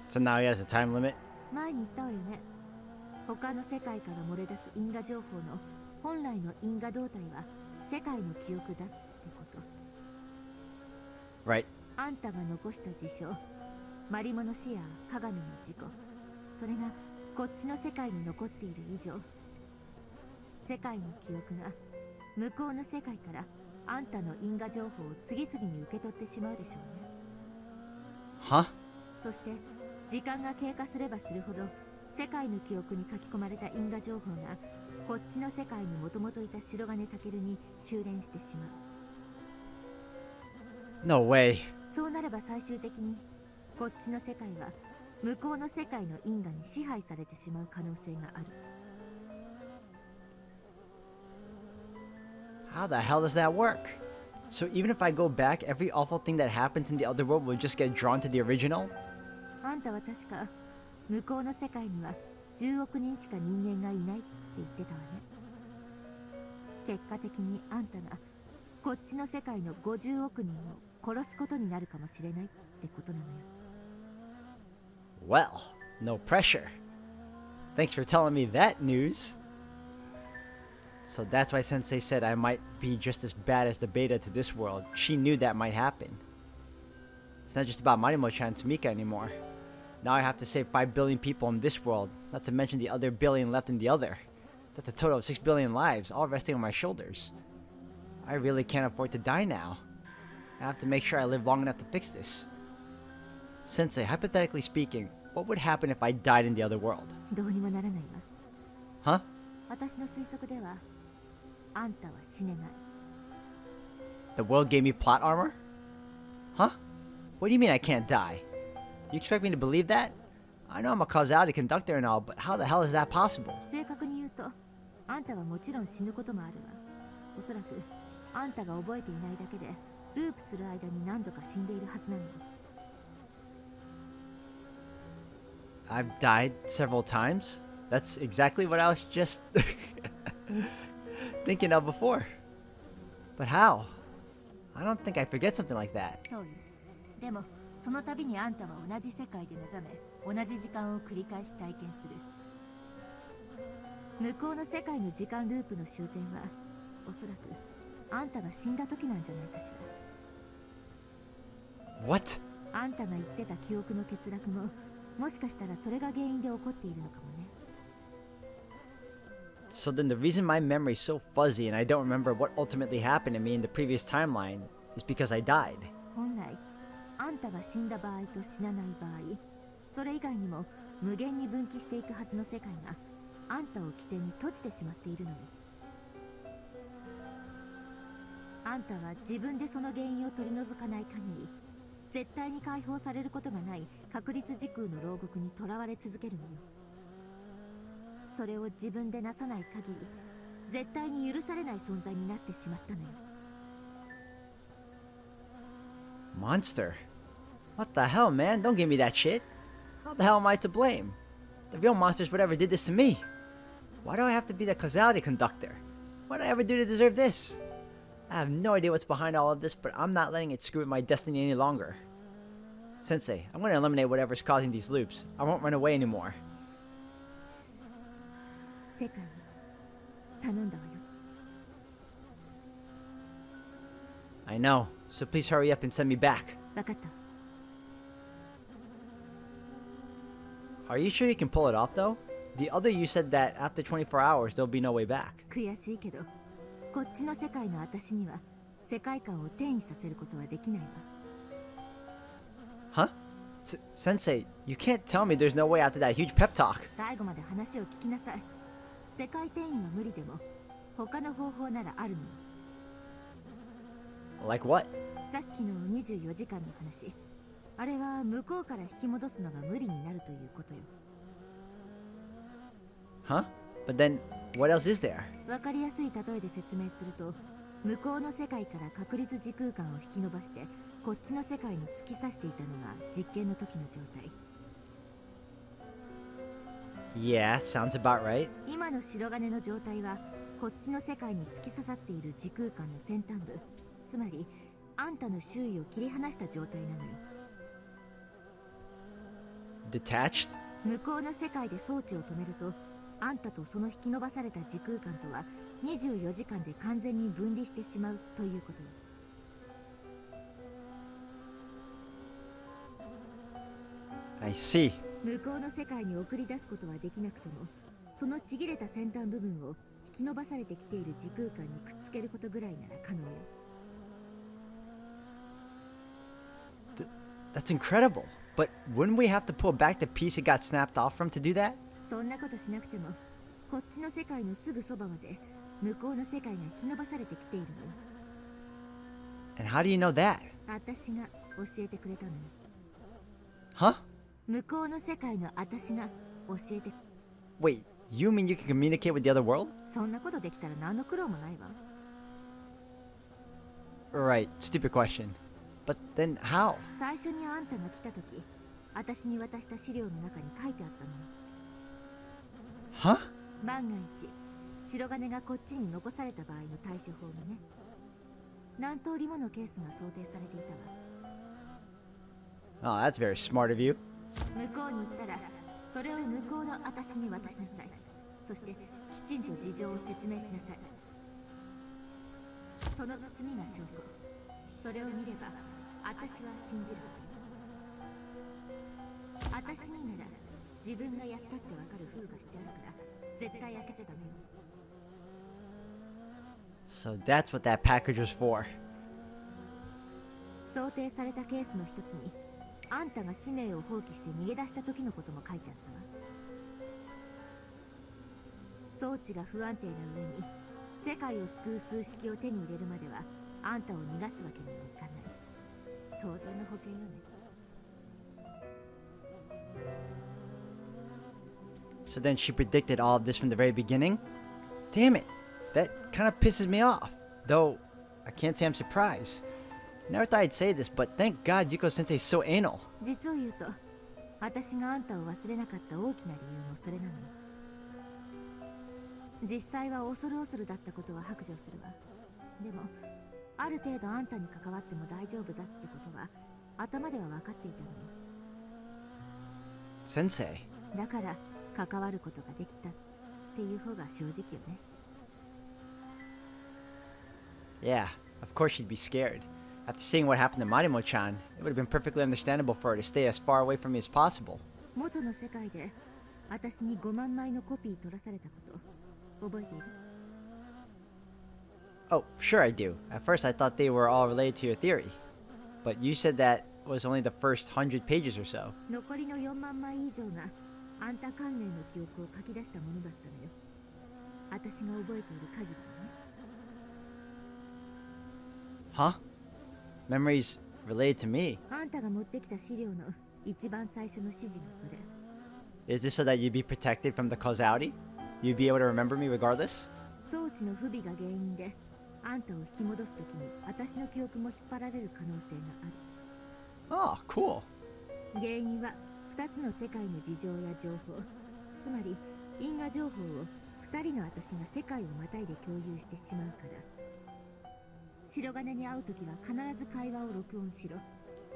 So now he has a time limit? 前に言ったわよね。他の世界から漏れ出す因果情報の本来の因果動態は世界の記憶だってこと。Right. あんたが残した事象、マリモの死や鏡の事故、それがこっちの世界に残っている以上、世界の記憶が向こうの世界からあんたの因果情報を次々に受け取ってしまうでしょうね。Huh? そして時間が経過すればするほど、世界の記憶に書き込まれた因果情報がこっちの世界にもともといた白金タケルに修練してしまう。 No way. そうなれば最終的にこっちの世界は向こうの世界の因果に支配されてしまう可能性がある。 How the hell does that work? So even if I go back, every awful thing that happens in the other world will just get drawn to the original? あんたは確か向こうの世界には10億人しか人間がいないって言ってたわね。結果的にあんたがこっちの世界の50億人を殺すことになるかもしれないってことなのよ。 Well, no pressure. Thanks for telling me that news. So that's why Sensei said I might be just as bad as the beta to this world. She knew that might happen. It's not just about Marimo-chan and Sumika anymore. Now I have to save 5 billion people in this world, not to mention the other billion left in the other. That's a total of 6 billion lives, all resting on my shoulders. I really can't afford to die now. I have to make sure I live long enough to fix this. Sensei, hypothetically speaking, what would happen if I died in the other world? どうにもならないHuh? わ。私の推測ではあんたは死ねない。 The world gave me plot armor? Huh? What do you mean I can't die? You expect me to believe that? I know I'm a causality conductor and all, but how the hell is that possible? 正確に言うと、あんたはもちろん死ぬこともあるわ。おそらくあんたが覚えていないだけでループする間に何度か死んでいるはずなのよ。 I've died several times? That's exactly what I was just thinking of before. But how? I don't think I forget something like that. そうよ。でもその度にあんたは同じ世界で目覚め、同じ時間を繰り返し体験する。向こうの世界の時間ループの終点はおそらくあんたが死んだ時なんじゃないかしら。 What? あんたが言ってた記憶の欠落も、もしかしたらそれが原因で起こっているのかもね。 So then the reason my memory's so fuzzy and I don't remember what ultimately happened to me in the previous timeline is because I died. 本来あんたが死んだ場合と死なない場合、それ以外にも無限に分岐していくはずの世界があんたを起点に閉じてしまっているのよ。あんたは自分でその原因を取り除かない限り、絶対に解放されることがない確率時空の牢獄に囚われ続けるのよ。それを自分でなさない限り、絶対に許されない存在になってしまったのよ。 Monster? What the hell, man? Don't give me that shit. How the hell am I to blame? The real monsters would ever did this to me. Why do I have to be the causality conductor? What did I ever do to deserve this? I have no idea what's behind all of this, but I'm not letting it screw with my destiny any longer. Sensei, I'm going to eliminate whatever's causing these loops. I won't run away anymore. 世界に頼んだわよ。 I know, so please hurry up and send me back. 分かった。 Are you sure you can pull it off, though? The other you said that after 24 hours, there'll be no way back. 悔しいけど、こっちの世界の私には世界観を転移させることはできないわ。 Huh? Sensei, you can't tell me there's no way after that huge pep talk. 最後まで話を聞きなさい。世界転移は無理でも、他の方法ならあるのよ。 Like what? さっきの24時間の話。あれは向こうから引き戻すのが無理になるということよ。 Huh? But then, what else is there? わかりやすい例えで説明すると、向こうの世界から確率時空間を引き伸ばしてこっちの世界に突き刺していたのが実験の時の状態。 Yeah, sounds about right. 今の白金の状態はこっちの世界に突き刺さっている時空間の先端部、つまりあんたの周囲を切り離した状態なのよ。 Detached? 向こうの世界で装置を止めると、あんたとその引き伸ばされた時空間とは24時間で完全に分離してしまうということよ。 I see. 向こうの世界に送り出すことはできなくとも、そのちぎれた先端部分を引き伸ばされてきている時空間にくっつけることぐらいなら可能よ。 That's incredible. But wouldn't we have to pull back the piece it got snapped off from to do that? そんなことしなくても、こっちの世界のすぐそばまで向こうの世界が引き伸ばされてきているのよ。 And how do you know that? 私が教えてくれたのよ。 Huh? 向こうの世界の私が教えて。 Wait, you mean you can communicate with the other world? そんなことできたら何の苦労もないわ。 Right, stupid question. But then how? 最初にあんたが来た時、私に渡した資料の中に書いてあったのよ。 Huh? 万が一白金がこっちに残された場合の対処法がね。何通りものケースが想定されていたわ。 Oh, that's very smart of you. 向こうに行ったらそれを向こうの私に渡しなさい。そしてきちんと事情を説明しなさい。その包みが証拠。それを見れば私は信じるはず。私になら自分がやったってわかる封がしてあるから絶対開けちゃダメよ。 So that's what that package was for. 想定されたケースの一つにあんたが使命を放棄して逃げ出した時のことも書いてあったわ。装置が不安定な上に世界を救う数式を手に入れるまではあんたを逃がすわけにはいかない。当然の保険よね。 So then she predicted all of this from the very beginning? Damn it! That kind of pisses me off. Though, I can't say I'm surprised. Never thought I'd say this, but thank God Yuko-sensei's so anal. 実を言うと私があんたを忘れなかった大きな理由もそれなのよ。実際は恐る恐るだったことは白状するわ。でもある程度あんたに関わっても大丈夫だってことは頭では分かっていたのよ。 Sensei. だから関わることができたっていう方が正直よね。 Yeah, of course she'd be scared. After seeing what happened to Marimo-chan, it would have been perfectly understandable for her to stay as far away from me as possible. 元の世界で私に5万枚のコピー取らされたこと覚えている？ Oh, sure I do. At first I thought they were all related to your theory. But you said that was only the first 100 pages or so. 残りの4万枚以上があんた関連の記憶を書き出したものだったのよ。私が覚えている限りはね。 Huh? Memories related to me? あんたが持ってきた資料の一番最初の指示がそれ。 Is this so that you'd be protected from the causality? You'd be able to remember me regardless? 装置の不備が原因であんたを引き戻すときに私の記憶も引っ張られる可能性がある。Oh, cool. 原因は2つの世界の事情や情報、つまり因果情報を2人の私が世界をまたいで共有してしまうから。白金に会うときは必ず会話を録音しろ。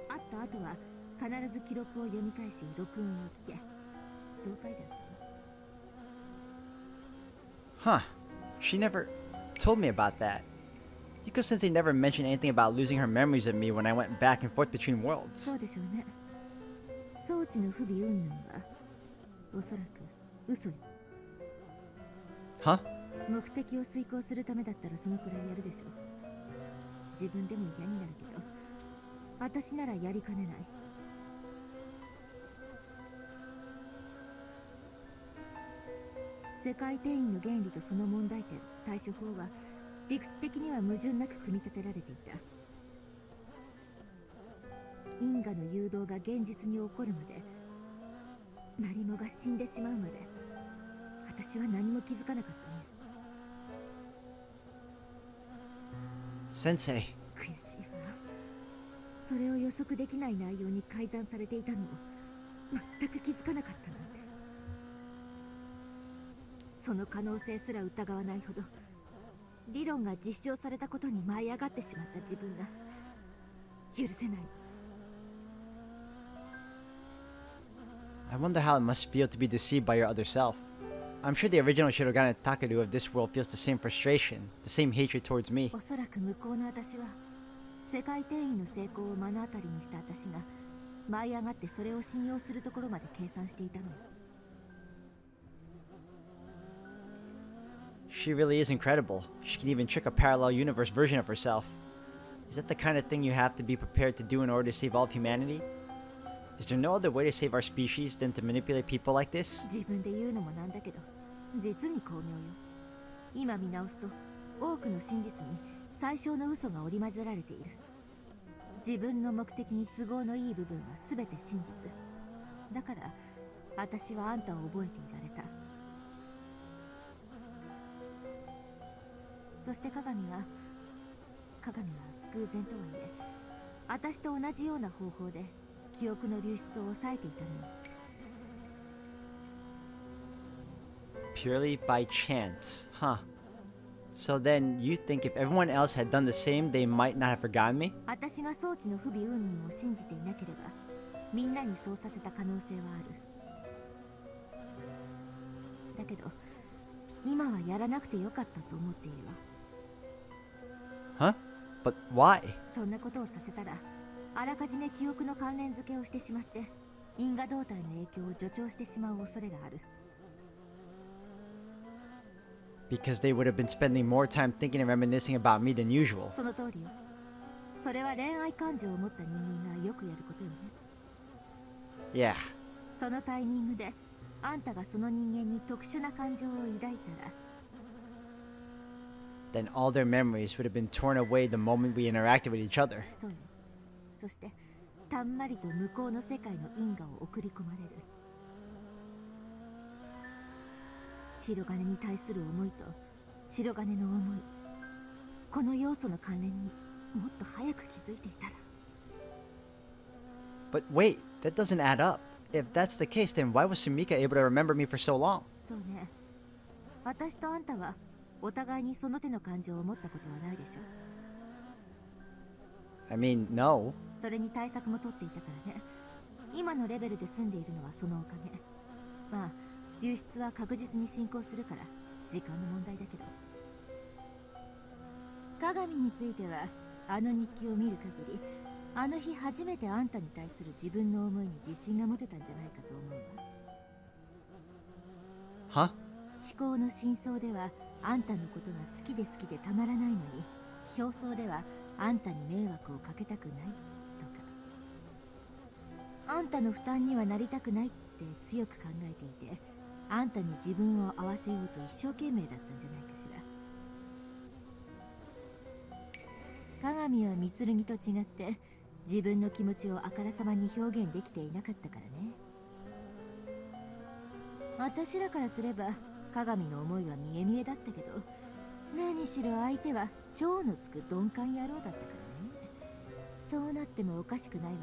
会った後は必ず記録を読み返し録音を聞け。そう書いてあった。Huh. She never told me about that. Yuko Sensei never mentioned anything about losing her memories of me when I went back and forth between worlds. そうでしょうね。装置の不備云々はおそらく嘘よ。Huh? 目的を遂行するためだったらそのくらいやるでしょう。自分でも嫌になるけど、私ならやりかねない。世界転移の原理とその問題点、対処法は理屈的には矛盾なく組み立てられていた。因果の誘導が現実に起こるまで、マリモが死んでしまうまで、私は何も気づかなかったね。Sensei. 悔しいわ。それを予測できない内容に改ざんされていたのを全く気づかなかったなんて。その可能性すら疑わないほど理論が実証されたことに舞い上がってしまった自分が許せない。I wonder how it must feel to be deceived by your other self. I'm sure the original Shirogane Takeru of this world feels the same frustration, the same hatred towards me. おそらく向こうの私は世界転移の成功を目の当たりにした私が舞い上がってそれを信用するところまで計算していたのよ。She really is incredible. She can even trick a parallel universe version of herself. Is that the kind of thing you have to be prepared to do in order to save all of humanity? Is there no other way to save our species than to manipulate people like this? 自分で言うのもなんだけど、実に巧妙よ。今見直すと多くの真実に最小の嘘が織り交ぜられている。自分の目的に都合のいい部分は全て真実だから、私はあんたを覚えていられた。そして鏡は偶然とはいえ私と同じような方法で記憶の流出を抑えていたのよ。Purely by chance, huh? So then, you think if everyone else had done the same, they might not have forgotten me? 私が装置の不備云々を信じていなければみんなにそうさせた可能性はある。だけど今はやらなくてよかったと思っているわ。 Huh? But why? そんなことをさせたらあらかじめ記憶の関連付けをしてしまって因果動態の影響を助長してしまう恐れがある。Because they would have been spending more time thinking and reminiscing about me than usual. その通りよ。それは恋愛感情を持った人間がよくやることよね。Yeah. そのタイミングであんたがその人間に特殊な感情を抱いたら Then all their memories would have been torn away the moment we interacted with each other. そうよ。そしてたんまりと向こうの世界の因果を送り込まれる。白金に対する思いと白金の思い、この要素の関連にもっと早く気づいていたら。 But wait, that doesn't add up. If that's the case, then why was Sumika able to remember me for so long? そうね。私とあんたはお互いにその手の感情を持ったことはないでしょ。 I mean, no. それに対策も取っていたからね。今のレベルで済んでいるのはそのおかげ。まあ流出は確実に進行するから時間の問題だけど。鏡についてはあの日記を見る限り、あの日初めてあんたに対する自分の思いに自信が持てたんじゃないかと思うわ。 Huh? 思考の真相ではあんたのことが好きでたまらないのに、表層ではあんたに迷惑をかけたくないとか、あんたの負担にはなりたくないって強く考えていて、あんたに自分を合わせようと一生懸命だったんじゃないかしら。鏡は御剣と違って自分の気持ちをあからさまに表現できていなかったからね。私らからすれば鏡の思いは見え見えだったけど、何しろ相手は蝶のつく鈍感野郎だったからね。そうなってもおかしくないわよ。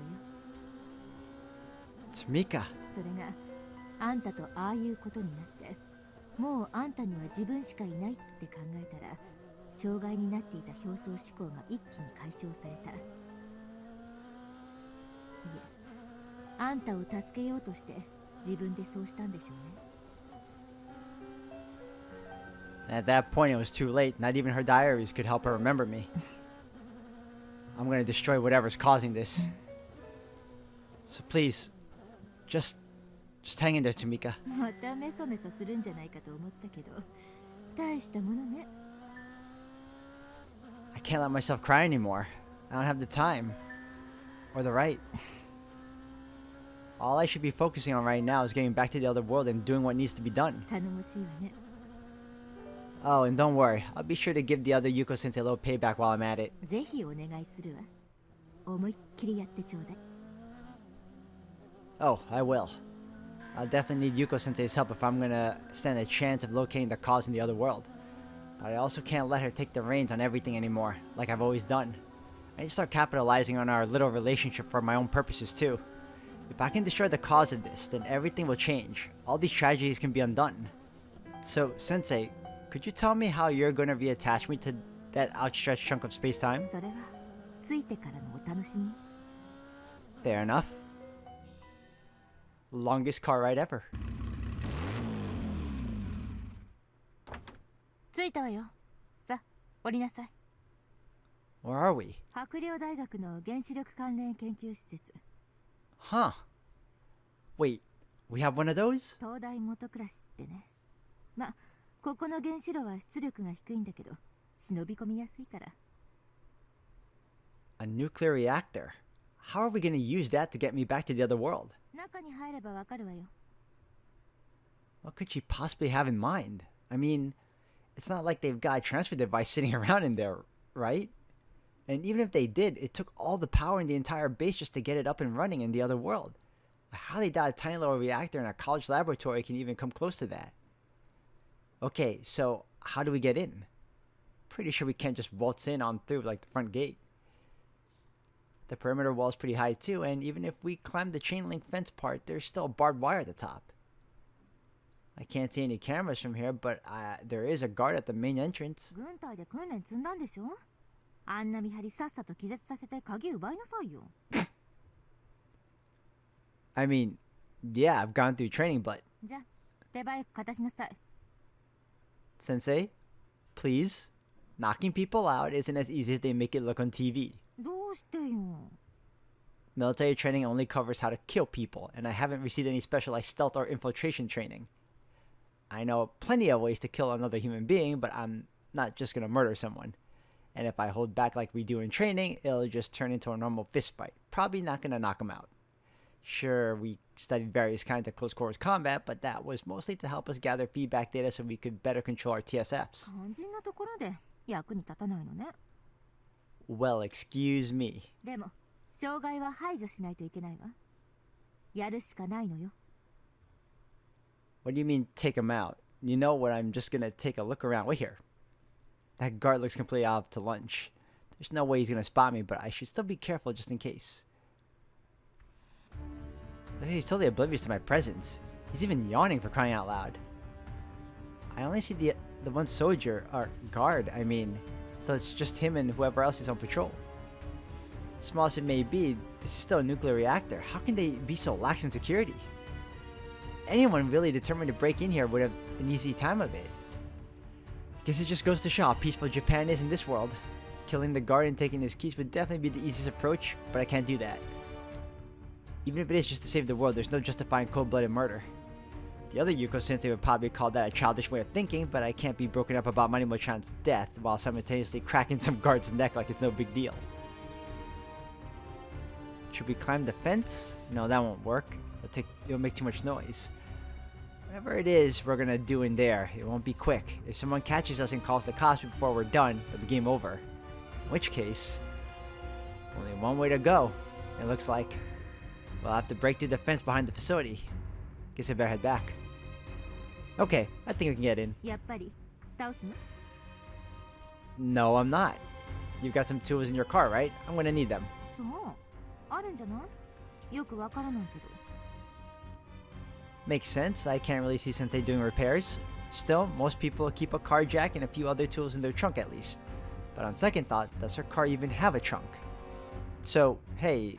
Tamika. それがあんたとああいうことになって、もうあんたには自分しかいないって考えたら、障害になっていた表層思考が一気に解消された。いえ、あんたを助けようとして自分でそうしたんでしょうね。 At that point, it was too late. Not even her diaries could help her remember me. I'm gonna destroy whatever's causing this. So please, just hang in there, Tamika. またメソメソするんじゃないかと思ったけど、大したものね。I can't let myself cry anymore. I don't have the time. Or the right. All I should be focusing on right now is getting back to the other world and doing what needs to be done. 頼もしいわね。Oh, and don't worry. I'll be sure to give the other Yuko Sensei a little payback while I'm at it. ぜひお願いするわ。思いっきりやってちょうだい。Oh, I will. I'll definitely need Yuko Sensei's help if I'm gonna stand a chance of locating the cause in the other world. But I also can't let her take the reins on everything anymore, like I've always done. I need to start capitalizing on our little relationship for my own purposes too. If I can destroy the cause of this, then everything will change. All these tragedies can be undone. So, Sensei, could you tell me how you're gonna reattach me to that outstretched chunk of space-time? それはついてからのお楽しみ。 Fair enough. Longest car ride ever. 着いたわよ。さあ、降りなさい。 Where are we? 白陵大学の原子力関連研究施設。 Huh. Wait, we have one of those? 東大元暮らしってね。ま、ここの原子炉は出力が低いんだけど、忍び込みやすいから。 A nuclear reactor. How are we gonna use that to get me back to the other world? 中に入ればわかるわよ。 What could she possibly have in mind? I mean, it's not like they've got a transfer device sitting around in there, right? And even if they did, it took all the power in the entire base just to get it up and running in the other world. How they doubt a tiny little reactor in a college laboratory can even come close to that? Okay, so how do we get in? Pretty sure we can't just waltz in on through like the front gate. The perimeter wall is pretty high too, and even if we climb the chain link fence part, there's still barbed wire at the top. I can't see any cameras from here, but there is a guard at the main entrance. 軍隊で訓練積んだんでしょ。あんな見張りさっさと気絶させて鍵奪いなさいよ。 I mean, yeah, I've gone through training, but じゃあ、手早く片しなさい。 Sensei, please, knocking people out isn't as easy as they make it look on TV. どうしてよ。 Military training only covers how to kill people, and I haven't received any specialized stealth or infiltration training. I know plenty of ways to kill another human being, but I'm not just gonna murder someone. And if I hold back like we do in training, it'll just turn into a normal fist fight. Probably not gonna knock them out. Sure, we studied various kinds of close quarters combat, but that was mostly to help us gather feedback data so we could better control our TSFs. 肝心なところで役に立たないのね。 Well, excuse me. でも、障害は排除しないといけないわ。やるしかないのよ。 What do you mean, take him out? You know what, I'm just gonna take a look around. Wait here. That guard looks completely out to lunch. There's no way he's gonna spot me, but I should still be careful just in case. He's totally oblivious to my presence. He's even yawning for crying out loud. I only see the one soldier, or guard, I mean. So it's just him and whoever else is on patrol. Small as it may be, this is still a nuclear reactor. How can they be so lax in security? Anyone really determined to break in here would have an easy time of it. Guess it just goes to show how peaceful Japan is in this world. Killing the guard and taking his keys would definitely be the easiest approach, but I can't do that. Even if it is just to save the world, there's no justifying cold-blooded murder. The other Yuko Sensei would probably call that a childish way of thinking, but I can't be broken up about Manimo-chan's death while simultaneously cracking some guard's neck like it's no big deal. Should we climb the fence? No, that won't work. It'll make too much noise. Whatever it is we're gonna do in there, it won't be quick. If someone catches us and calls the cops before we're done, it'll be game over. In which case, only one way to go, it looks like. We'll have to break through the fence behind the facility. Guess I better head back. Okay, I think we can get in. やっぱり倒すの？ No, I'm not. You've got some tools in your car, right? I'm gonna need them. そう、あるんじゃない？よくわからないけど。Makes sense. I can't really see Sensei doing repairs. Still, most people keep a car jack and a few other tools in their trunk at least. But on second thought, does her car even have a trunk? So, hey,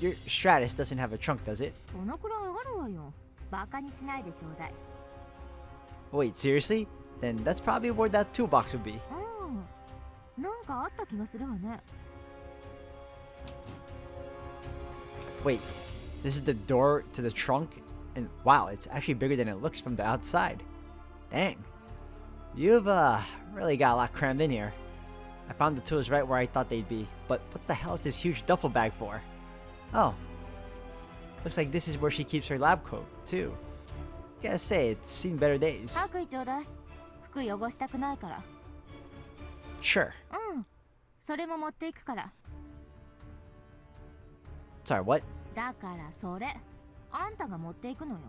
your Stratus doesn't have a trunk, does it? そのくらいあるわよ。バカにしないでちょうだい。 Wait, seriously? Then that's probably where that toolbox would be. うん。なんかあった気がするわね。 Wait, this is the door to the trunk? And wow, it's actually bigger than it looks from the outside. Dang. You've really got a lot crammed in here. I found the tools right where I thought they'd be, but what the hell is this huge duffel bag for? Oh. Looks like this is where she keeps her lab coat, too. Gotta say, it's seen better days. 白衣ちょうだい。服汚したくないから。 Sure. うん。それも持っていくから。 Sorry, what? だからそれ。あんたが持っていくのよ。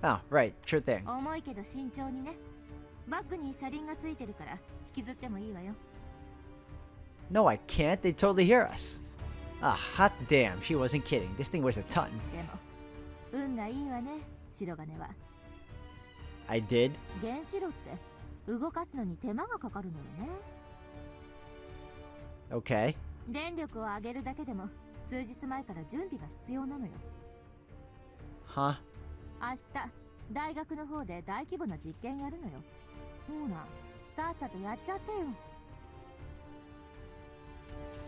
Oh, right, sure thing. 重いけど慎重にね。バッグに車輪がついてるから引きずってもいいわよ。 No, I can't. They'd totally hear us. Ah, hot damn. She wasn't kidding. This thing weighs a ton. でも運がいいわね、白金は。 I did? 原子炉って動かすのに手間がかかるのよね。 Okay. 電力を上げるだけでも数日前から準備が必要なのよ。 Huh? 明日大学の方で大規模な実験やるのよ。ほら、さっさとやっちゃってよ。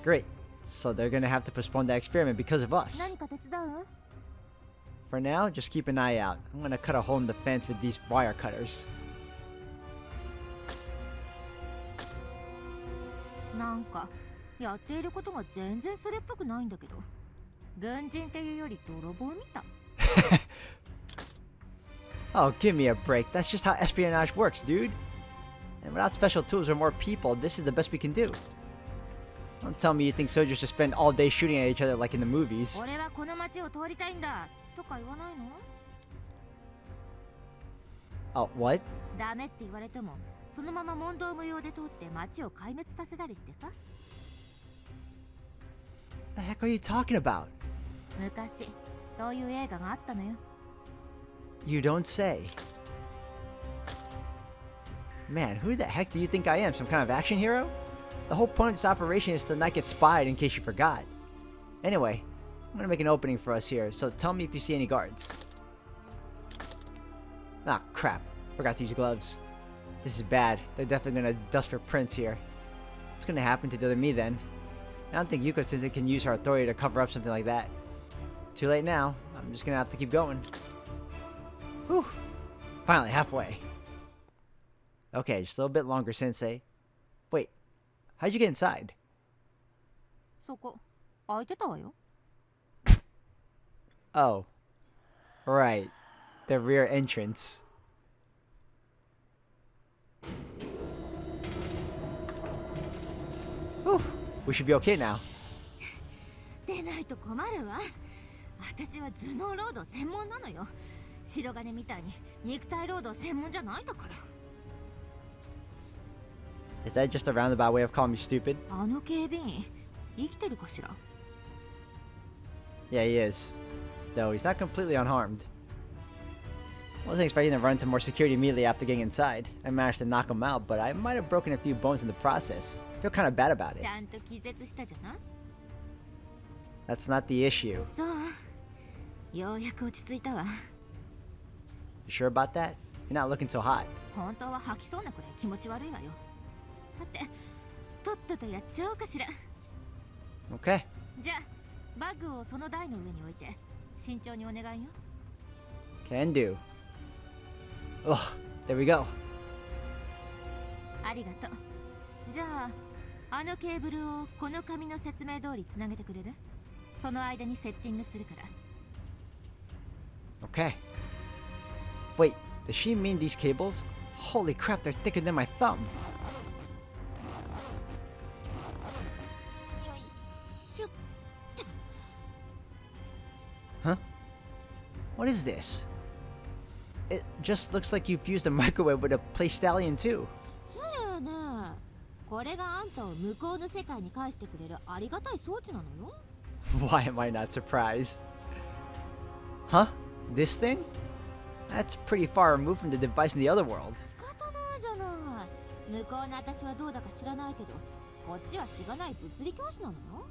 Great. So they're gonna have to postpone the experiment because of us. 何か手伝う？ For now, just keep an eye out. I'm gonna cut a hole in the fence with these wire cutters. なんかやっていることが全然それっぽくないんだけど。軍人っていうより泥棒みたい。 Oh, give me a break. That's just how espionage works, dude. And without special tools or more people, this is the best we can do. Don't tell me you think soldiers just spend all day shooting at each other like in the movies. 俺はこの街を通りたいんだとか言わないの？ Oh, what? ダメって言われてもそのまま問答無用で通って街を壊滅させたりしてさ。 The heck are you talking about? 昔そういう映画があったのよ。 You don't say. Man, who the heck do you think I am? Some kind of action hero? The whole point of this operation is to not get spied in case you forgot. Anyway, I'm gonna make an opening for us here, so tell me if you see any guards. Ah, crap. Forgot to use gloves. This is bad. They're definitely gonna dust for prints here. What's gonna happen to the other me then? I don't think Yuko-sensei can use her authority to cover up something like that. Too late now. I'm just gonna have to keep going. Whew. Finally, halfway. Okay, just a little bit longer, Sensei. Wait, how'd you get inside? そこ開いてたわよ。 Oh. Right. The rear entrance. Whew. We should be okay now. 出ないと困るわ。私は頭脳労働専門なのよ。白金みたいに肉体労働専門じゃないだから。 Is that just a roundabout way of calling me stupid? あの警備員生きてるかしら？ Yeah, he is. Though he's not completely unharmed. Wasn't expecting to run into more security immediately after getting inside. I managed to knock him out, but I might have broken a few bones in the process. I feel kind of bad about it. ちゃんと気絶したじゃない？ That's not the issue. そう。ようやく落ち着いたわ。 You sure about that? You're not looking so hot. 本当は吐きそうなくらい気持ち悪いわよ。さて、とっととやっちゃおうかしら。 Okay. じゃあ、バッグをその台の上に置いて、慎重にお願いよ。 Can do. Ugh, there we go. ありがとう。じゃあ、あのケーブルをこの紙の説明通りつなげてくれる？その間にセッティングするから。 Okay. Wait, does she mean these cables? Holy crap, they're thicker than my thumb. Huh? What is this? It just looks like you fused a microwave with a PlayStation too. 失礼ね。これがあんたを向こうの世界に返してくれるありがたい装置なのよ。 Why am I not surprised? Huh? This thing? That's pretty far removed from the device in the other world. 仕方ないじゃない。向こうの私はどうだか知らないけど、こっちはしがない物理教師なのよ。